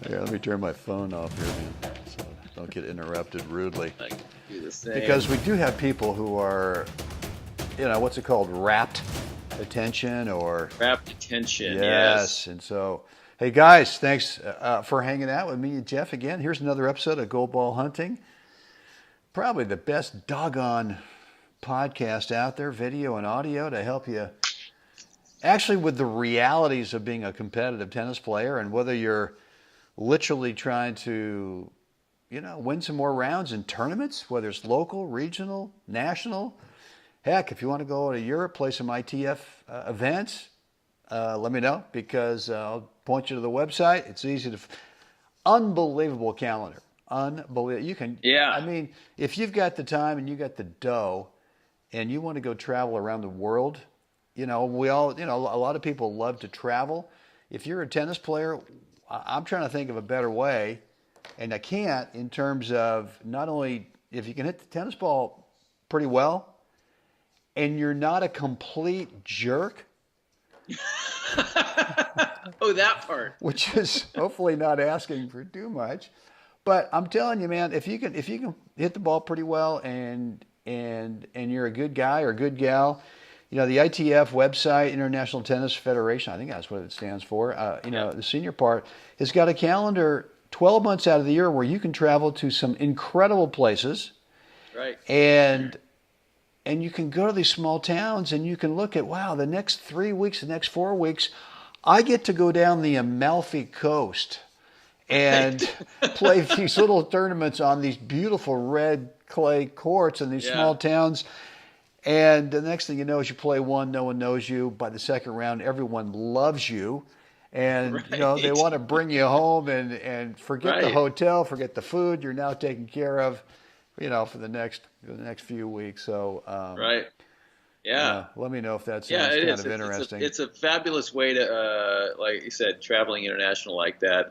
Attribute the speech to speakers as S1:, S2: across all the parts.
S1: Here, let me turn my phone off here, man, so don't get interrupted rudely.
S2: I can do the same.
S1: Because we do have people who are, what's it called, rapt attention or
S2: Rapt attention.
S1: yes.
S2: Yes.
S1: And so, hey guys, thanks for hanging out with me and Jeff again. Here's another episode of Gold Ball Hunting. Probably the best doggone podcast out there, video and audio, to help you actually with the realities of being a competitive tennis player and whether you're literally trying to, win some more rounds in tournaments, whether it's local, regional, national. Heck, if you want to go to Europe, play some ITF events, let me know because I'll point you to the website. It's easy to, unbelievable calendar. Unbelievable. You can,
S2: Yeah.
S1: I mean, if you've got the time and you got the dough and you want to go travel around the world, we all, a lot of people love to travel. If you're a tennis player, I'm trying to think of a better way, and I can't in terms of not only if you can hit the tennis ball pretty well and you're not a complete jerk.
S2: Oh, that part.
S1: Which is hopefully not asking for too much. But I'm telling you, man, if you can hit the ball pretty well and you're a good guy or a good gal, the ITF website, International Tennis Federation, I think that's what it stands for. The senior part has got a calendar 12 months out of the year where you can travel to some incredible places.
S2: Right.
S1: And you can go to these small towns and you can look at, wow, the next 3 weeks, the next 4 weeks, I get to go down the Amalfi Coast and play these little tournaments on these beautiful red clay courts in these small towns. And the next thing you know is you play one, no one knows you. By the second round, everyone loves you. And, they want to bring you home and forget the hotel, forget the food. You're now taken care of, for the next few weeks. So,
S2: right. Yeah.
S1: Let me know if that sounds kind of interesting.
S2: It's a fabulous way to, like you said, traveling international like that.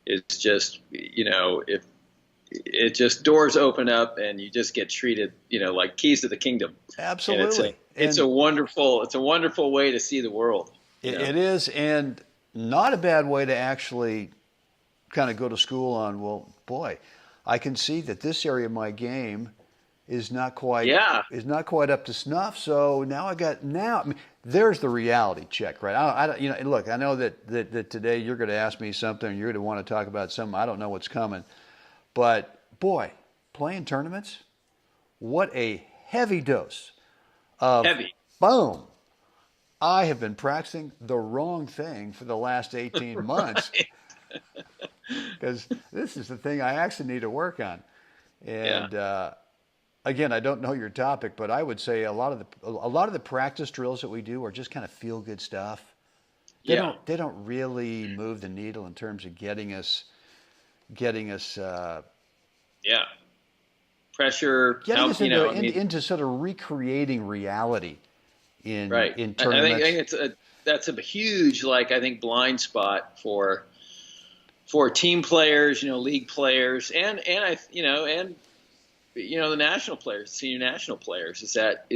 S2: It's just, if it just doors open up and you just get treated, like keys to the kingdom.
S1: Absolutely.
S2: And it's a wonderful way to see the world.
S1: It is, and not a bad way to actually kind of go to school on, well, boy, I can see that this area of my game is not quite up to snuff. So now there's the reality check, right? Look, I know that today you're going to ask me something, and you're going to want to talk about something. I don't know what's coming, but boy, playing tournaments, what a heavy dose of boom. I have been practicing the wrong thing for the last 18 months because this is the thing I actually need to work on. And again, I don't know your topic, but I would say a lot of the practice drills that we do are just kind of feel good stuff. They don't really move the needle in terms of getting us
S2: pressure,
S1: getting us into sort of recreating reality in tournaments.
S2: I think that's a huge, I think, blind spot for team players, league players, and the national players, senior national players, is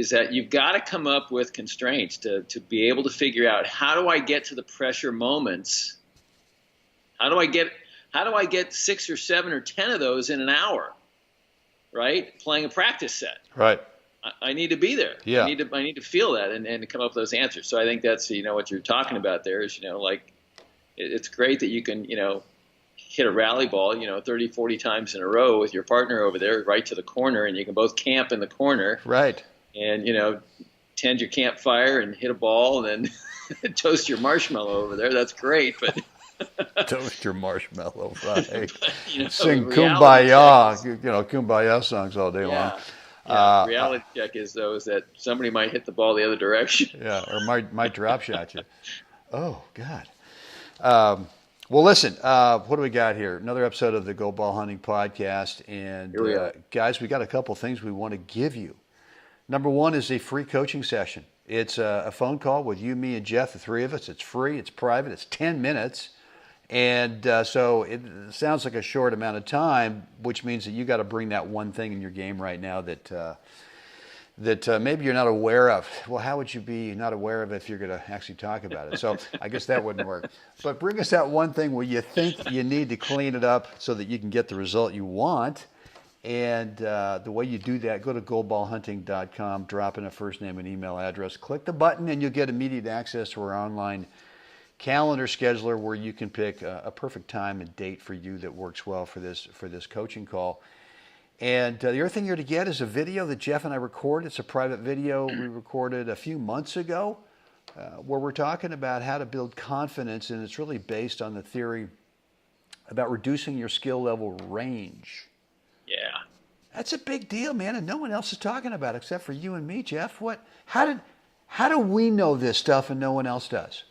S2: that you've got to come up with constraints to be able to figure out, how do I get to the pressure moments? How do I get 6 or 7 or 10 of those in an hour? Right? Playing a practice set.
S1: Right.
S2: I need to be there.
S1: Yeah.
S2: I need to feel that and come up with those answers. So I think that's, what you're talking about there is, it's great that you can, hit a rally ball, 30, 40 times in a row with your partner over there right to the corner, and you can both camp in the corner.
S1: Right.
S2: And, tend your campfire and hit a ball and then toast your marshmallow over there. That's great. But
S1: toast your marshmallow, right?
S2: Sing
S1: Kumbaya, Kumbaya songs all day long.
S2: Yeah, reality check is that somebody might hit the ball the other direction.
S1: Yeah, or might drop shot you. Oh, God. Well, listen, what do we got here? Another episode of the Gold Ball Hunting Podcast. And, guys, we got a couple things we want to give you. Number one is a free coaching session. It's a phone call with you, me, and Jeff, the three of us. It's free. It's private. It's 10 minutes. And so it sounds like a short amount of time, which means that you got to bring that one thing in your game right now that that maybe you're not aware of. Well, how would you be not aware of it if you're going to actually talk about it? So I guess that wouldn't work. But bring us that one thing where you think you need to clean it up so that you can get the result you want. And the way you do that, go to goldballhunting.com, drop in a first name and email address, click the button, and you'll get immediate access to our online calendar scheduler where you can pick a perfect time and date for you that works well for this coaching call. And the other thing you're to get is a video that Jeff and I recorded. It's a private video we recorded a few months ago where we're talking about how to build confidence, and it's really based on the theory about reducing your skill level range.
S2: Yeah.
S1: That's a big deal, man, and no one else is talking about it except for you and me, Jeff. How do we know this stuff and no one else does?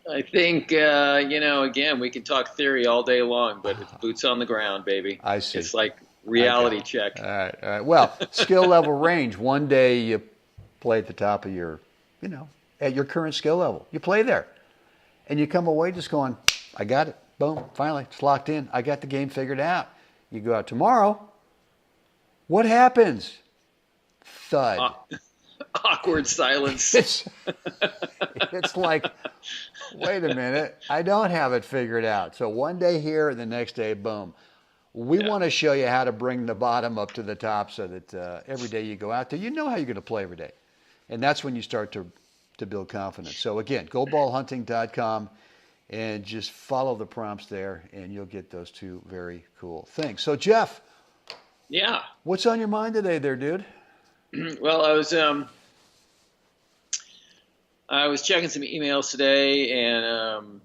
S2: I think, again, we can talk theory all day long, but it's boots on the ground, baby.
S1: I see.
S2: It's like reality check.
S1: All right. Well, skill level range. One day you play at the top of your, at your current skill level. You play there. And you come away just going, I got it. Boom. Finally, it's locked in. I got the game figured out. You go out tomorrow. What happens? Thud.
S2: Awkward silence.
S1: It's like, wait a minute, I don't have it figured out. So one day here, and the next day, boom. We want to show you how to bring the bottom up to the top so that every day you go out there, you know how you're going to play every day. And that's when you start to build confidence. So again, goldballhunting.com and just follow the prompts there, and you'll get those two very cool things. So Jeff.
S2: Yeah.
S1: What's on your mind today there, dude?
S2: Well, I was checking some emails today, and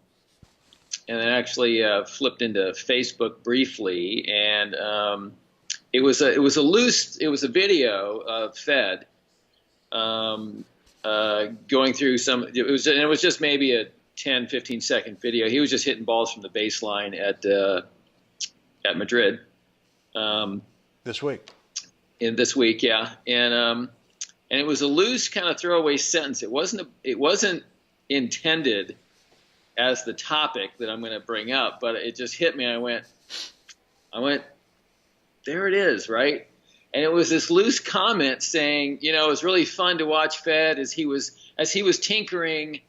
S2: then actually flipped into Facebook briefly, and it was a video of Fed going through some. It was just maybe a 10, 15 second video. He was just hitting balls from the baseline at Madrid
S1: this week.
S2: This week, yeah, and it was a loose kind of throwaway sentence. It wasn't intended as the topic that I'm going to bring up, but it just hit me. I went, there it is, right? And it was this loose comment saying, it was really fun to watch Fed as he was tinkering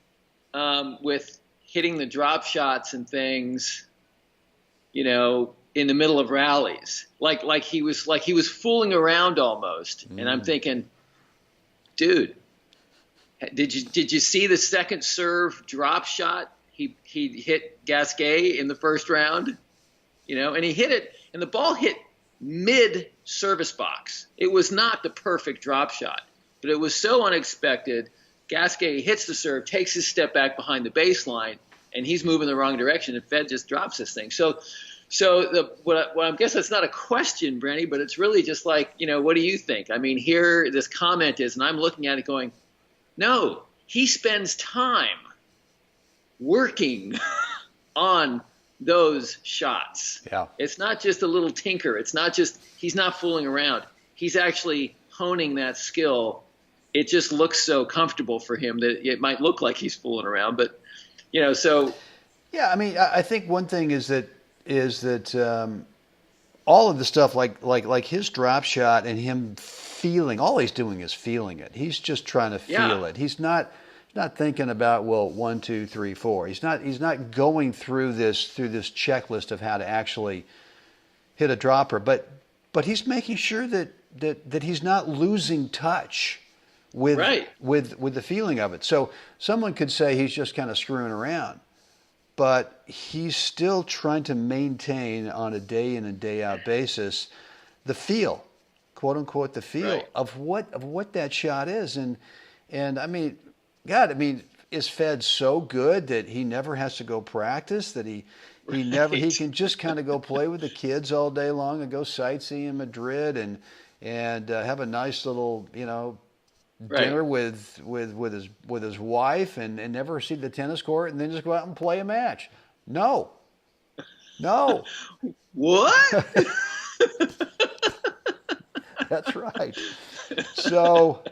S2: with hitting the drop shots and things, in the middle of rallies, like he was fooling around almost. And I'm thinking, dude, did you see the second serve drop shot? He hit Gasquet in the first round, and he hit it, and the ball hit mid service box. It was not the perfect drop shot, but it was so unexpected. Gasquet hits the serve, takes his step back behind the baseline, and he's moving the wrong direction, and Fed just drops this thing. So I guess that's not a question, Brenny, but it's really just like, what do you think? I mean, here this comment is, and I'm looking at it going, no, he spends time working on those shots.
S1: Yeah.
S2: It's not just a little tinker. It's not just, he's not fooling around. He's actually honing that skill. It just looks so comfortable for him that it might look like he's fooling around, but so.
S1: Yeah. I mean, I think one thing is that all of the stuff like his drop shot and him feeling, all he's doing is feeling it. He's just trying to feel it. He's not thinking about, well, 1, 2, 3, 4. He's not going through this checklist of how to actually hit a dropper, but he's making sure that he's not losing touch with the feeling of it. So someone could say he's just kind of screwing around, but he's still trying to maintain on a day in and day out basis the feel, quote unquote, the feel of what that shot is. And I mean, God, is Fed so good that he never has to go practice, that he can just kind of go play with the kids all day long and go sightsee in Madrid and have a nice little, dinner with his wife and never see the tennis court and then just go out and play a match. No.
S2: What?
S1: That's right. So,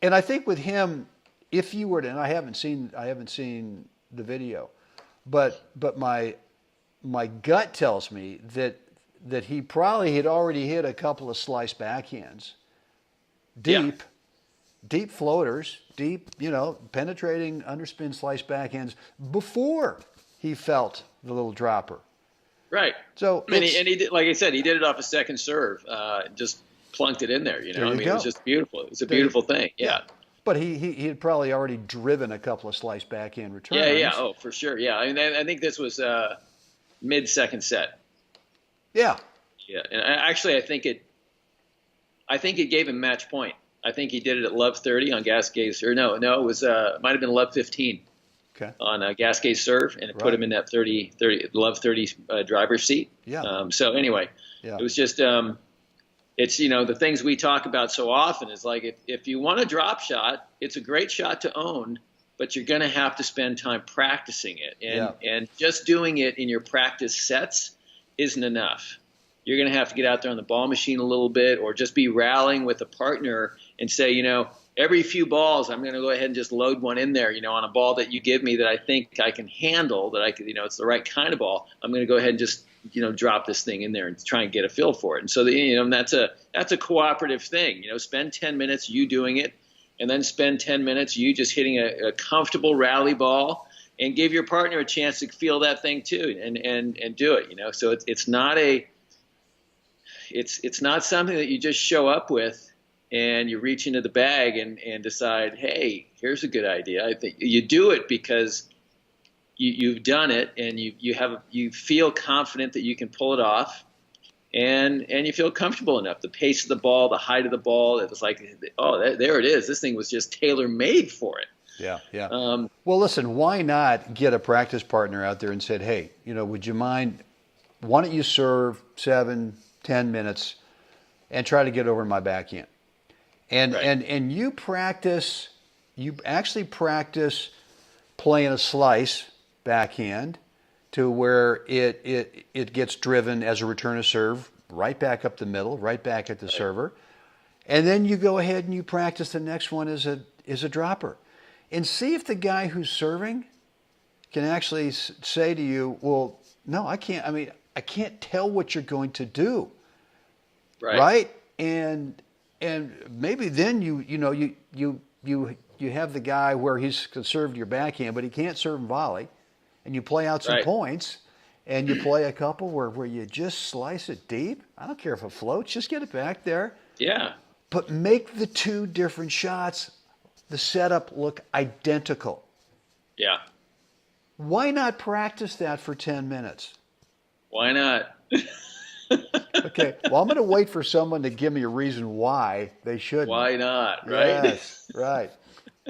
S1: and I think with him, if you were to, and I haven't seen the video, but my gut tells me that he probably had already hit a couple of slice backhands deep, deep floaters, deep, penetrating underspin slice backhands before he felt the little dropper.
S2: Right.
S1: So
S2: he did, like I said, he did it off a second serve, just plunked it in there. It was just beautiful. It was a beautiful thing. Yeah.
S1: But he had probably already driven a couple of slice backhand returns.
S2: Yeah. Oh, for sure. Yeah. I think this was mid-second set.
S1: Yeah.
S2: Yeah. And actually, I think it gave him match point. I think he did it at love 30 on Gasquet's, or no, it was might have been love 15 on Gasquet's serve, and it put him in that 30 love 30 driver's seat.
S1: Yeah.
S2: So anyway, it was just it's the things we talk about so often is like if you want a drop shot, it's a great shot to own, but you're going to have to spend time practicing it, and just doing it in your practice sets isn't enough. You're going to have to get out there on the ball machine a little bit, or just be rallying with a partner and say, every few balls, I'm going to go ahead and just load one in there, on a ball that you give me that I think I can handle, that I could, it's the right kind of ball. I'm going to go ahead and just, drop this thing in there and try and get a feel for it. And so, that's a cooperative thing. Spend 10 minutes you doing it, and then spend 10 minutes you just hitting a comfortable rally ball, and give your partner a chance to feel that thing too, and do it. So it's not it's not something that you just show up with and you reach into the bag and decide, hey, here's a good idea. I think you do it because you've done it, and you feel confident that you can pull it off, and you feel comfortable enough. The pace of the ball, the height of the ball, it was like, there it is. This thing was just tailor-made for it.
S1: Yeah. Well, listen, why not get a practice partner out there and said, hey, would you mind, why don't you serve 7-10 minutes and try to get over my backhand? And you actually practice playing a slice backhand to where it gets driven as a return of serve right back up the middle, right back at the server. And then you go ahead and you practice the next one as a dropper. And see if the guy who's serving can actually say to you, well, no, I can't. I mean, I can't tell what you're going to do. Right? And maybe then you have the guy where he's served your backhand, but he can't serve and volley, and you play out some points, and you play a couple where you just slice it deep. I don't care if it floats, just get it back there.
S2: Yeah.
S1: But make the two different shots, the setup, look identical.
S2: Yeah.
S1: Why not practice that for 10 minutes?
S2: Why not?
S1: Okay. Well, I'm going to wait for someone to give me a reason why they shouldn't.
S2: Why not? Right?
S1: Yes. Right.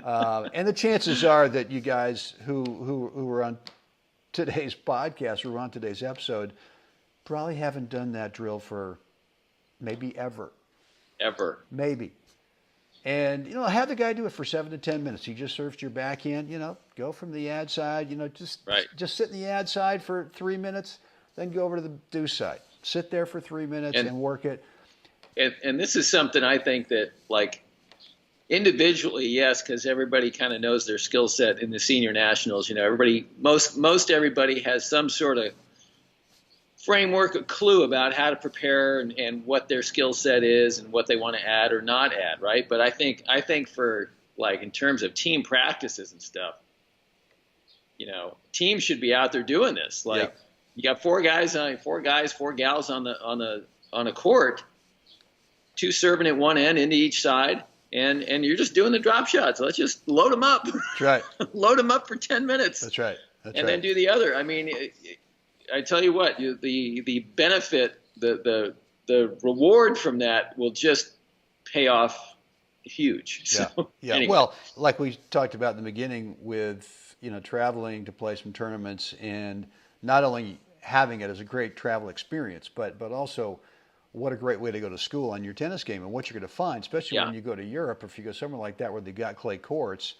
S1: And the chances are that you guys who were on today's podcast, who were on today's episode, probably haven't done that drill for maybe ever.
S2: Ever.
S1: Maybe. And, have the guy do it for 7 to 10 minutes. He just serves your backhand, go from the ad side, just sit in the ad side for 3 minutes, then go over to the deuce side. Sit there for 3 minutes and work it.
S2: And this is something I think that, like, individually, yes, because everybody kind of knows their skill set in the senior nationals. Most everybody has some sort of framework, a clue about how to prepare and what their skill set is and what they want to add or not add, right? But I think for, like, in terms of team practices and stuff, teams should be out there doing this. Like, you got four gals on the court, 2 serving at one end into each side, and you're just doing the drop shots. Let's just load them up.
S1: That's right.
S2: Load them up for 10 minutes.
S1: That's right.
S2: Then do the other. I mean, I tell you what, the benefit, the reward from that will just pay off huge. So,
S1: yeah.
S2: Anyway.
S1: Well, like we talked about in the beginning with, traveling to play some tournaments, and not only having it as a great travel experience, but also what a great way to go to school on your tennis game, and what you're going to find, especially when you go to Europe, or if you go somewhere like that where they've got clay courts,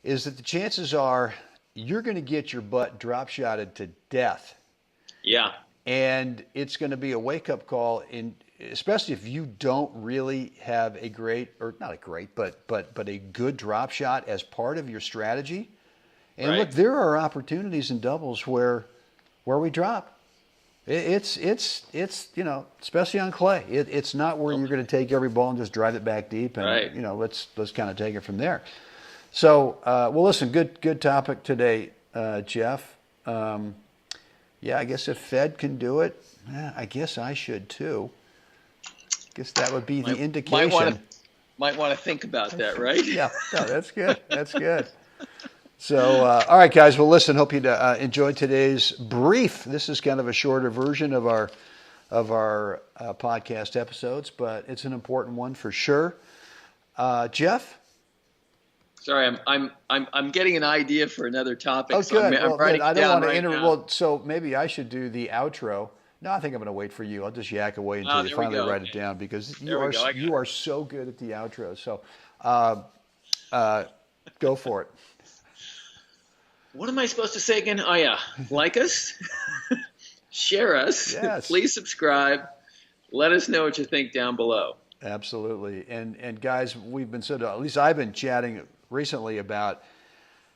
S1: is that the chances are you're going to get your butt drop shotted to death.
S2: Yeah.
S1: And it's going to be a wake-up call, especially if you don't really have a great, or not a great, but a good drop shot as part of your strategy. And look, there are opportunities in doubles where we drop. It's especially on clay. It's not where you're going to take every ball and just drive it back deep, and
S2: right.
S1: let's kind of take it from there. So, well, listen, good topic today, Jeff. Yeah, I guess if Fed can do it, I guess I should too. I guess that would be the indication.
S2: Might want to think about that, right?
S1: Yeah, no, that's good. That's good. So, all right, guys. Well, listen. Hope you enjoyed today's brief. This is kind of a shorter version of our podcast episodes, but it's an important one for sure. Jeff.
S2: Sorry, I'm getting an idea for another topic.
S1: Oh, good.
S2: I'm writing
S1: I don't want to
S2: now.
S1: Well, so maybe I should do the outro. No, I think I'm going to wait for you. I'll just yak away until you finally write it down, because you are so good at the outro. So, go for it.
S2: What am I supposed to say again? Oh yeah, like us, share us,
S1: yes.
S2: Please subscribe. Let us know what you think down below.
S1: Absolutely, and guys, we've been at least I've been chatting recently about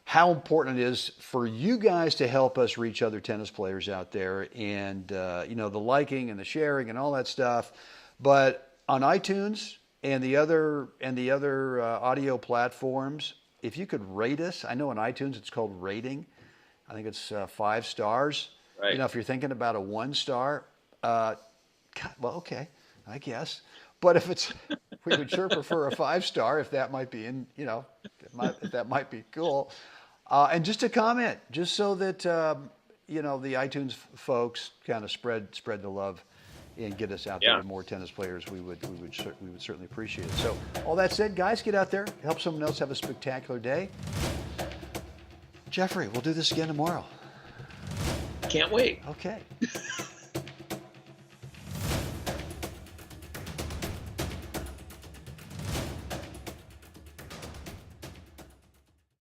S1: how important it is for you guys to help us reach other tennis players out there, and the liking and the sharing and all that stuff. But on iTunes and the other audio platforms, if you could rate us, I know on iTunes it's called rating. I think it's 5 stars.
S2: Right.
S1: If you're thinking about a 1 star, well, okay, I guess. But if we would sure prefer a 5 star if that might be if that might be cool. And just a comment, just so that the iTunes folks kind of spread the love and get us out there to more tennis players. We would certainly appreciate it. So all that said, guys, get out there, help someone else have a spectacular day. Jeffrey, we'll do this again tomorrow.
S2: Can't wait.
S1: Okay.